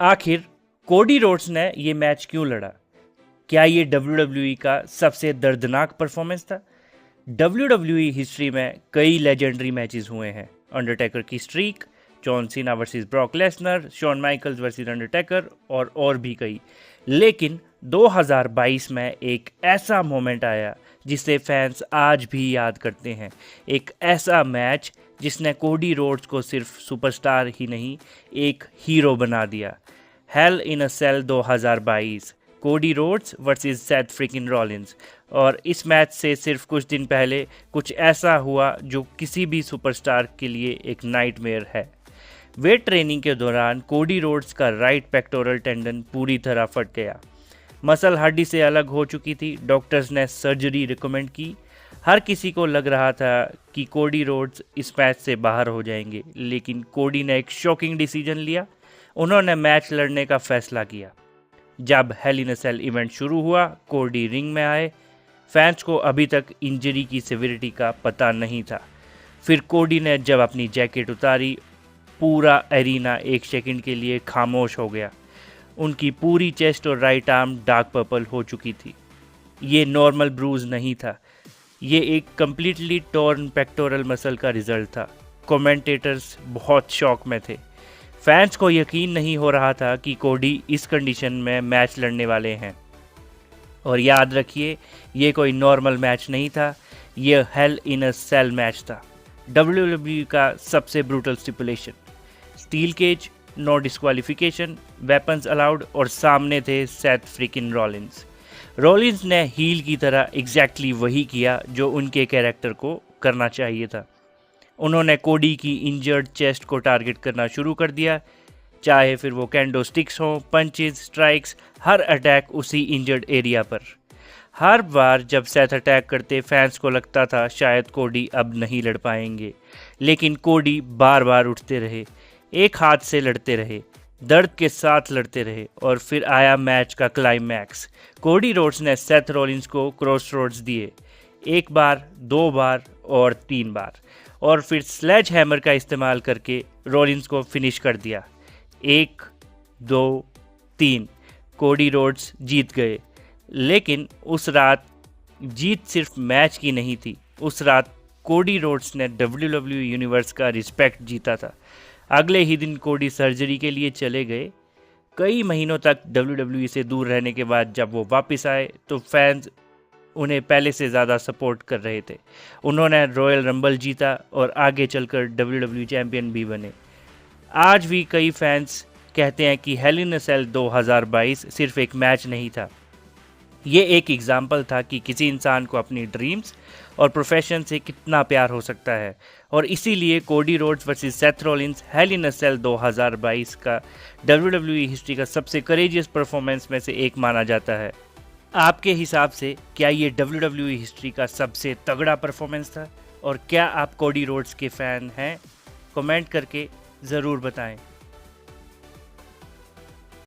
आखिर Cody Rhodes ने ये मैच क्यों लड़ा? क्या ये WWE का सबसे दर्दनाक परफॉर्मेंस था? WWE हिस्ट्री में कई लेजेंडरी मैचेस हुए हैं। अंडरटेकर की streak, John Cena versus Brock Lesnar, Shawn Michaels versus Undertaker और भी कई। लेकिन 2022 में एक ऐसा मोमेंट आया जिसे फैंस आज भी याद करते हैं। एक ऐसा मैच जिसने कोडी रोड्स को सिर्फ सुपरस्टार ही नहीं, एक हीरो बना दिया। Hello in a cell 2022, Cody Rhodes versus Seth freaking Rollins. और इस मैच से सिर्फ कुछ दिन पहले कुछ ऐसा हुआ जो किसी भी सुपरस्टार के लिए एक नाइटमेयर है। वेट ट्रेनिंग के दौरान कोडी रोड्स का राइट पेक्टोरल टेंडन पूरी तरह फट गया। मसल हड्डी से अलग हो चुकी थी। डॉक्टर्स ने सर्जरी रिकमेंड की। हर किसी को लग रहा था कि कोडी रोड्स इस मैच से बाहर हो जाएंगे, लेकिन कोडी ने एक शॉकिंग डिसीजन लिया। उन्होंने मैच लड़ने का फैसला किया। जब hello in a cell event शुरू हुआ, कोडी रिंग में आए। फैंस को अभी तक इंजरी की सिविरिटी का पता नहीं था। फिर कोडी ने जब अपनी जैकेट उतारी, पूरा एरिना एक सेकंड के लिए खामोश हो गया। उनकी पूरी चेस्ट और राइट आर्म डार्क पर्पल हो चुकी थी। ये नॉर्मल ब्रूज नहीं था, ये एक कम्प्लीटली टॉर्न पेक्टोरल मसल का रिजल्ट था। कमेंटेटर्स बहुत शॉक में थे। फैंस को यकीन नहीं हो रहा था कि कोडी इस कंडीशन में मैच लड़ने वाले हैं। और याद रखिए, ये कोई नॉर्मल मैच नहीं था, ये hell in a cell match था। WWE का सबसे brutal stipulation, steel cage, no disqualification, weapons allowed, और सामने थे सेथ फ्रिकिन रॉलिंस। रॉलिंस ने हील की तरह एग्जैक्टली वही किया जो उनके कैरेक्टर को करना चाहिए था। उन्होंने कोडी की इंजर्ड चेस्ट को टारगेट करना शुरू कर दिया। चाहे फिर वो कैंडो स्टिक्स हों, पंचेस, स्ट्राइक्स, हर अटैक उसी इंजर्ड एरिया पर। हर बार जब सेथ अटैक करते, फैंस को लगता था शायद कोडी अब नहीं लड़ पाएंगे, लेकिन कोडी बार बार उठते रहे, एक हाथ से लड़ते रहे, दर्द के साथ लड़ते रहे। और फिर आया मैच का क्लाइमैक्स। कोडी रोड्स ने सेथ रॉलिंस को क्रॉस रोड्स दिए, एक बार, दो बार और 3 बार, और फिर स्लेज हैमर का इस्तेमाल करके रॉलिंस को फिनिश कर दिया। 1, 2, 3, कोडी रोड्स जीत गए। लेकिन उस रात जीत सिर्फ मैच की नहीं थी, उस रात कोडी रोड्स ने WWE यूनिवर्स का रिस्पेक्ट जीता था। अगले ही दिन कोडी सर्जरी के लिए चले गए। कई महीनों तक WWE से दूर रहने के बाद जब वो वापस आए तो फैंस उन्हें पहले से ज़्यादा सपोर्ट कर रहे थे। उन्होंने रॉयल रंबल जीता और आगे चलकर WWE चैंपियन भी बने। आज भी कई फैंस कहते हैं कि हेल इन अ सेल 2022 सिर्फ एक मैच नहीं था, ये एक एग्जाम्पल था कि किसी इंसान को अपनी ड्रीम्स और प्रोफेशन से कितना प्यार हो सकता है। और इसीलिए Cody Rhodes versus Seth Rollins hell in a cell 2022 का WWE हिस्ट्री का सबसे करेजियस परफॉर्मेंस में से एक माना जाता है। आपके हिसाब से क्या ये WWE हिस्ट्री का सबसे तगड़ा परफॉर्मेंस था? और क्या आप कोडी रोड्स के फ़ैन हैं? कमेंट करके ज़रूर बताएं।